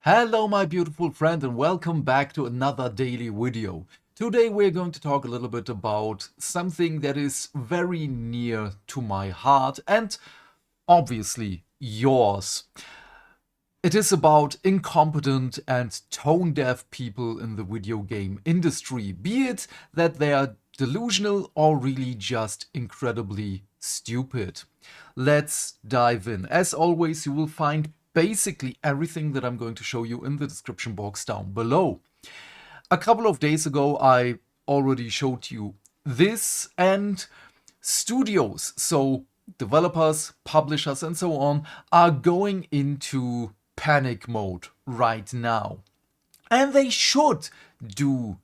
Hello my beautiful friend and welcome back to another daily video. Today we're going to talk a little bit about something that is very near to my heart and obviously yours. It is about incompetent and tone-deaf people in the video game industry, be it that they are delusional or really just incredibly stupid. Let's dive in. As always, you will find basically everything that I'm going to show you in the description box down below. A couple of days ago, I already showed you this, and studios, so developers, publishers, and so on, are going into panic mode right now. And they should do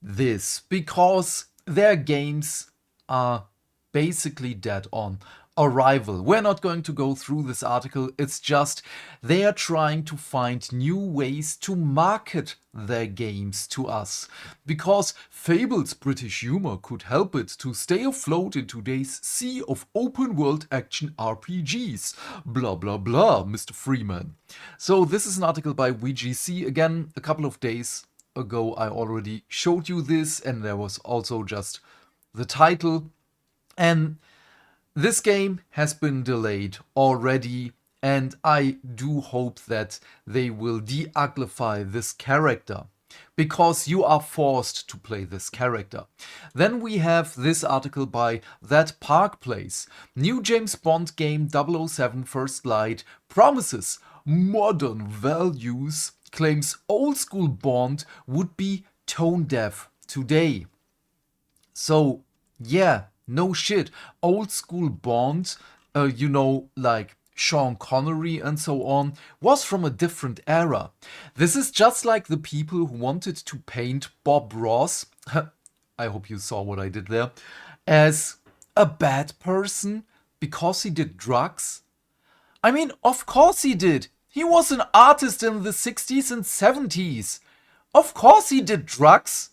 this because their games are basically dead on arrival. We're not going to go through this article, it's just they are trying to find new ways to market their games to us. Because Fable's British humor could help it to stay afloat in today's sea of open world action RPGs. Blah blah blah, Mr. Freeman. So this is an article by VGC. Again, a couple of days ago I already showed you this, and there was also just the title. And this game has been delayed already, and I do hope that they will de-uglify this character, because you are forced to play this character. Then we have this article by That Park Place. New James Bond game 007 First Light promises modern values, claims old school Bond would be tone deaf today. So, yeah, no shit. Old school Bond, like Sean Connery and so on, was from a different era. This is just like the people who wanted to paint Bob Ross, I hope you saw what I did there, as a bad person because he did drugs. I mean, of course he did. He was an artist in the 60s and 70s. Of course he did drugs.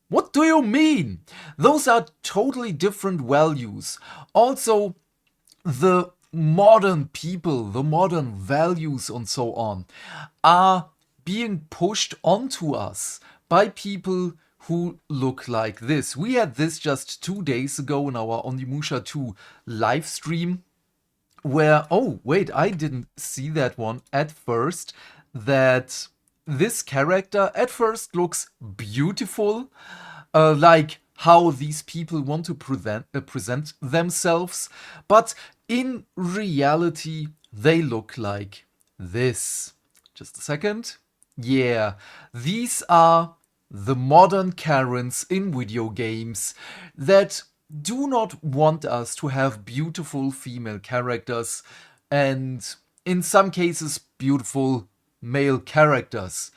What do you mean? Those are totally different values. Also, the modern people, the modern values and so on, are being pushed onto us by people who look like this. We had this just 2 days ago in our Onimusha 2 live stream, where, oh wait, I didn't see that one at first, that this character at first looks beautiful, like how these people want to present themselves, but in reality they look like this. Just a second. Yeah, these are the modern Karens in video games that do not want us to have beautiful female characters and, in some cases, beautiful male characters.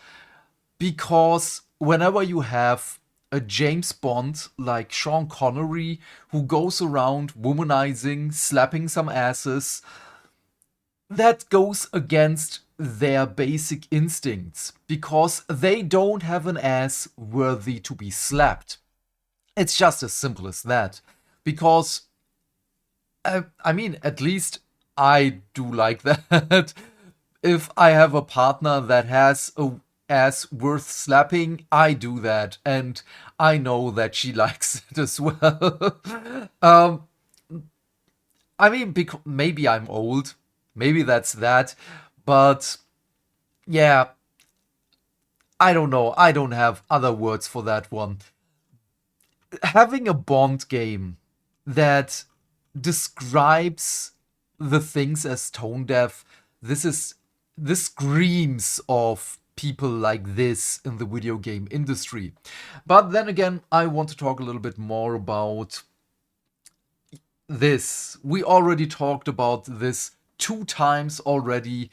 Because whenever you have a James Bond like Sean Connery who goes around womanizing, slapping some asses, that goes against their basic instincts, because they don't have an ass worthy to be slapped. It's just as simple as that. Because, I mean, at least I do like that. If I have a partner that has a ass worth slapping, I do that. And I know that she likes it as well. I mean, maybe I'm old. Maybe that's that. But, yeah, I don't know. I don't have other words for that one. Having a Bond game that describes the things as tone deaf, this screams of people like this in the video game industry. But then again, I want to talk a little bit more about this. We already talked about this 2 times already,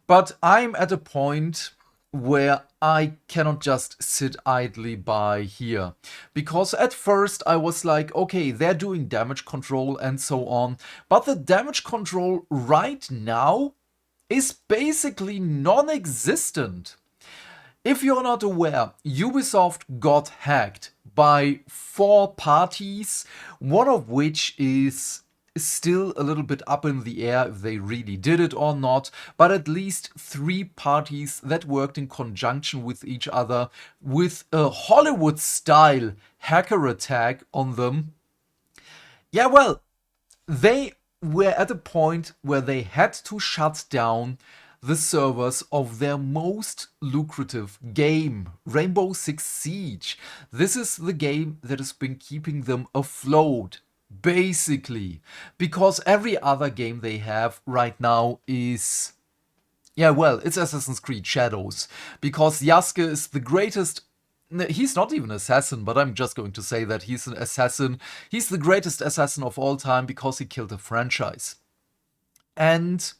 but I'm at a point where I cannot just sit idly by here. Because at first I was like, okay, they're doing damage control and so on, but the damage control right now is basically non-existent. If you're not aware, Ubisoft got hacked by 4 parties, one of which is is still a little bit up in the air if they really did it or not, but at least 3 parties that worked in conjunction with each other with a Hollywood-style hacker attack on them. Yeah, well, they were at a point where they had to shut down the servers of their most lucrative game, Rainbow Six Siege. This is the game that has been keeping them afloat, basically, because every other game they have right now is, yeah, well, it's Assassin's Creed Shadows, because Yasuke is the greatest. He's not even an assassin, but I'm just going to say that he's an assassin. He's the greatest assassin of all time because he killed a franchise. And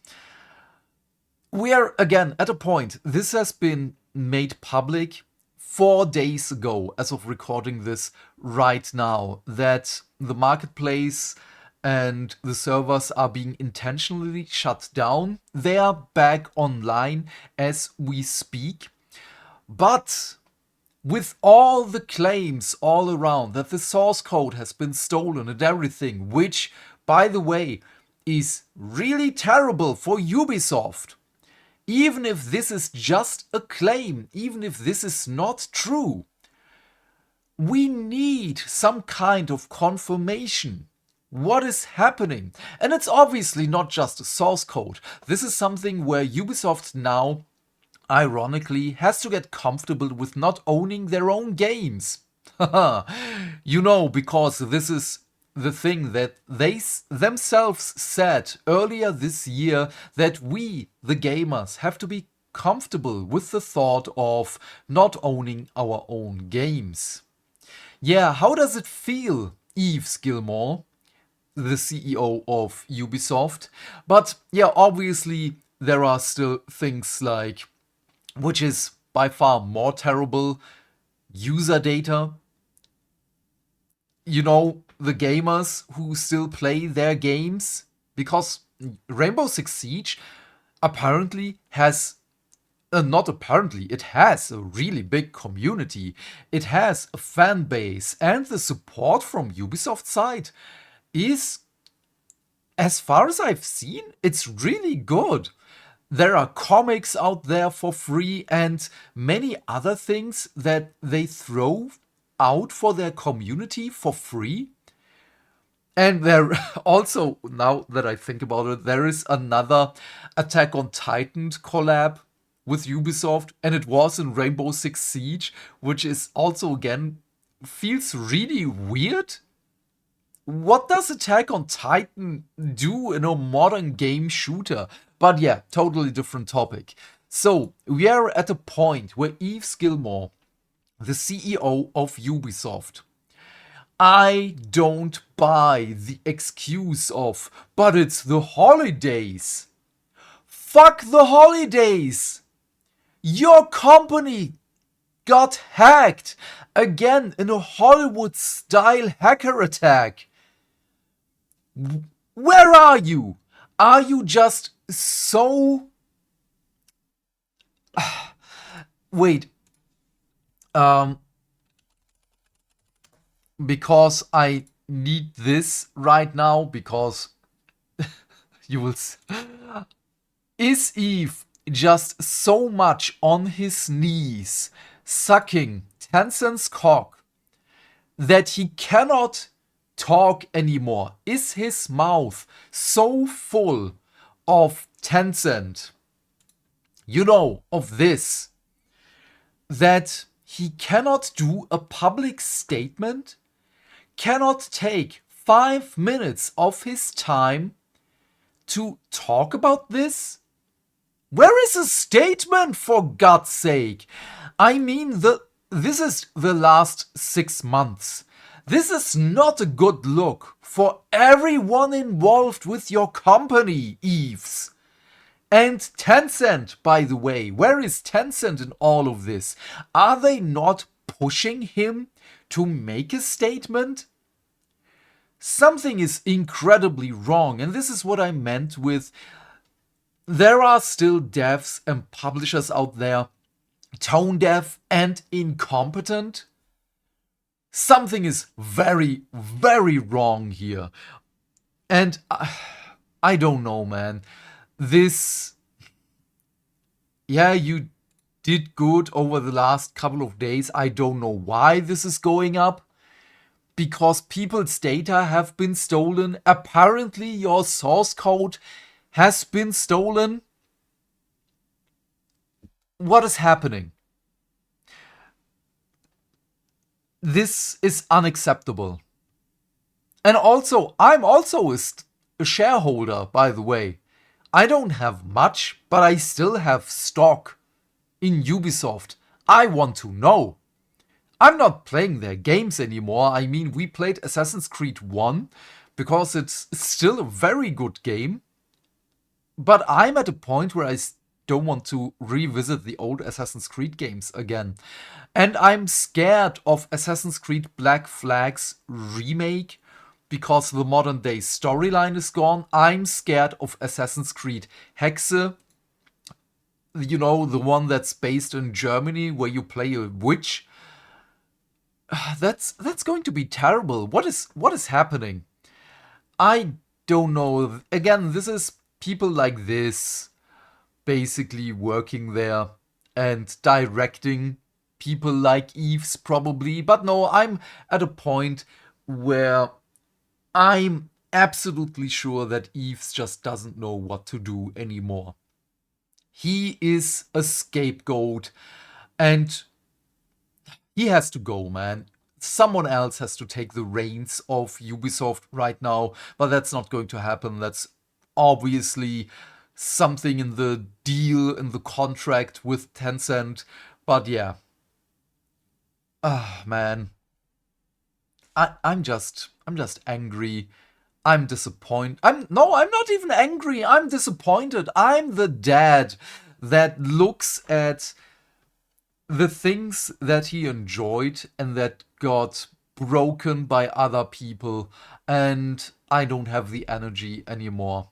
we are again at a point. This has been made public 4 days ago, as of recording this right now, that the marketplace and the servers are being intentionally shut down. They are back online as we speak. But with all the claims all around that the source code has been stolen and everything, which, by the way, is really terrible for Ubisoft. Even if this is just a claim, even if this is not true, we need some kind of confirmation. What is happening? And it's obviously not just a source code. This is something where Ubisoft now, ironically, has to get comfortable with not owning their own games. You know, because this is the thing that they themselves said earlier this year, that we, the gamers, have to be comfortable with the thought of not owning our own games. Yeah, how does it feel, Yves Gilmore, the CEO of Ubisoft? But yeah, obviously there are still things like, which is by far more terrible, user data. You know, the gamers who still play their games, because Rainbow Six Siege apparently has, not apparently, it has a really big community. It has a fan base, and the support from Ubisoft side is, as far as I've seen, it's really good. There are comics out there for free and many other things that they throw out for their community for free. And there also, now that I think about it, there is another Attack on Titan collab with Ubisoft, and it was in Rainbow Six Siege, which is also, again, feels really weird. What does Attack on Titan do in a modern game shooter? But yeah, totally different topic. So, we are at a point where Yves Gilmore, the CEO of Ubisoft, I don't buy the excuse of, but it's the holidays. Fuck the holidays! Your company got hacked again in a Hollywood-style hacker attack. Where are you? Are you just so... Wait. Because I need this right now, because you will... Is Eve just so much on his knees, sucking Tencent's cock, that he cannot talk anymore? Is his mouth so full of Tencent, you know, of this, that he cannot do a public statement, cannot take 5 minutes of his time to talk about this? Where is a statement, for God's sake? I mean, this is the last 6 months. This is not a good look for everyone involved with your company, Yves. And Tencent, by the way, where is Tencent in all of this? Are they not pushing him to make a statement? Something is incredibly wrong, and this is what I meant with, there are still devs and publishers out there, tone deaf and incompetent. Something is very, very wrong here. And I don't know, man. This, yeah, you did good over the last couple of days. I don't know why this is going up. Because people's data have been stolen. Apparently, your source code has been stolen. What is happening? This is unacceptable. And also, I'm also a shareholder, by the way. I don't have much, but I still have stock in Ubisoft. I want to know. I'm not playing their games anymore. I mean, we played Assassin's Creed 1 because it's still a very good game. But I'm at a point where I don't want to revisit the old Assassin's Creed games again. And I'm scared of Assassin's Creed Black Flag's remake because the modern day storyline is gone. I'm scared of Assassin's Creed Hexe, you know, the one that's based in Germany where you play a witch. That's going to be terrible. What is happening? I don't know. Again, this is people like this basically working there and directing people like Eves probably. But no, I'm at a point where I'm absolutely sure that Eves just doesn't know what to do anymore. He is a scapegoat and he has to go, man. Someone else has to take the reins of Ubisoft right now, but that's not going to happen. That's obviously something in the deal, in the contract with Tencent. But yeah, ah, man, I'm just angry. I'm disappointed. I'm not even angry. I'm disappointed. I'm the dad that looks at the things that he enjoyed and that got broken by other people, and I don't have the energy anymore.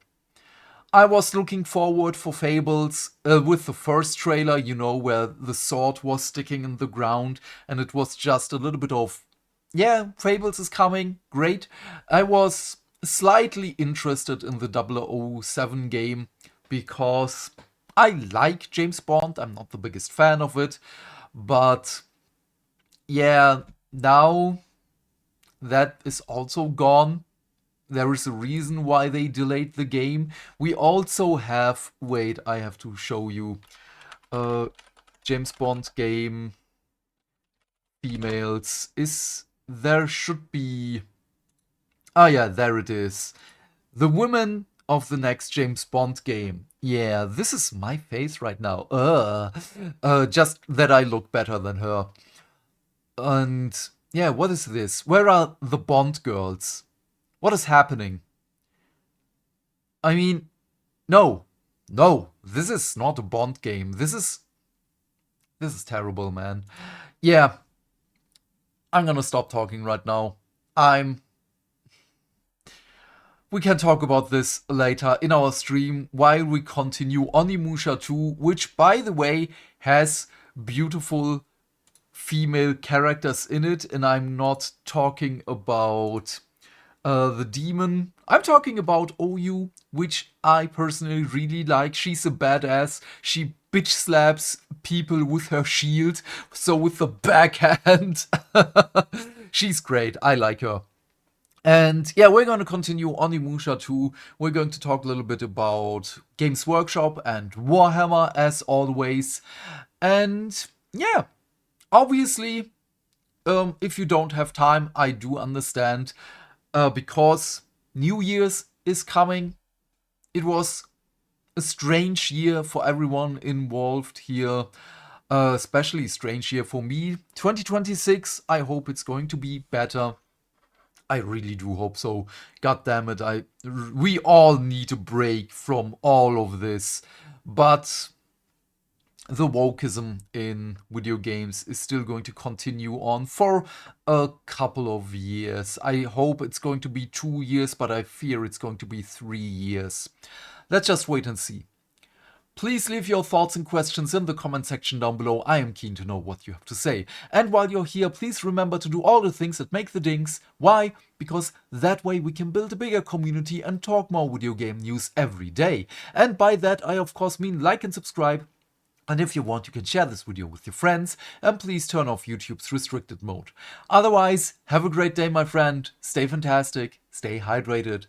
I was looking forward for Fables with the first trailer, you know, where the sword was sticking in the ground and it was just a little bit of, yeah, Fables is coming, great. I was slightly interested in the 007 game because I like James Bond. I'm not the biggest fan of it, but yeah, now that is also gone. There is a reason why they delayed the game. We also have, wait, I have to show you, uh, James Bond game females. There should be, ah yeah, there it is. The women of the next James Bond game. Yeah, this is my face right now. Just that I look better than her. And yeah, what is this? Where are the Bond girls? What is happening? I mean, no, no, this is not a Bond game. This is terrible, man. Yeah, I'm gonna stop talking right now. I'm. We can talk about this later in our stream while we continue Onimusha 2, which, by the way, has beautiful female characters in it, and I'm not talking about the demon. I'm talking about Oyu, which I personally really like. She's a badass. She bitch slaps people with her shield, so with the backhand. She's great. I like her. And yeah, we're going to continue Onimusha 2. We're going to talk a little bit about Games Workshop and Warhammer as always. And yeah, obviously, if you don't have time, I do understand. Because New Year's is coming. It was a strange year for everyone involved here. Especially strange year for me. 2026, I hope it's going to be better. I really do hope so. God damn it, we all need a break from all of this. But the wokeism in video games is still going to continue on for a couple of years. I hope it's going to be 2 years, but I fear it's going to be 3 years. Let's just wait and see. Please leave your thoughts and questions in the comment section down below. I am keen to know what you have to say. And while you're here, please remember to do all the things that make the dings. Why? Because that way we can build a bigger community and talk more video game news every day. And by that I of course mean like and subscribe. And if you want, you can share this video with your friends, and please turn off YouTube's restricted mode. Otherwise, have a great day, my friend. Stay fantastic, stay hydrated,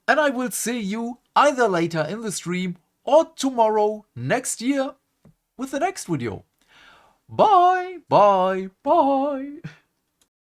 and I will see you either later in the stream or tomorrow next year with the next video. Bye, bye, bye.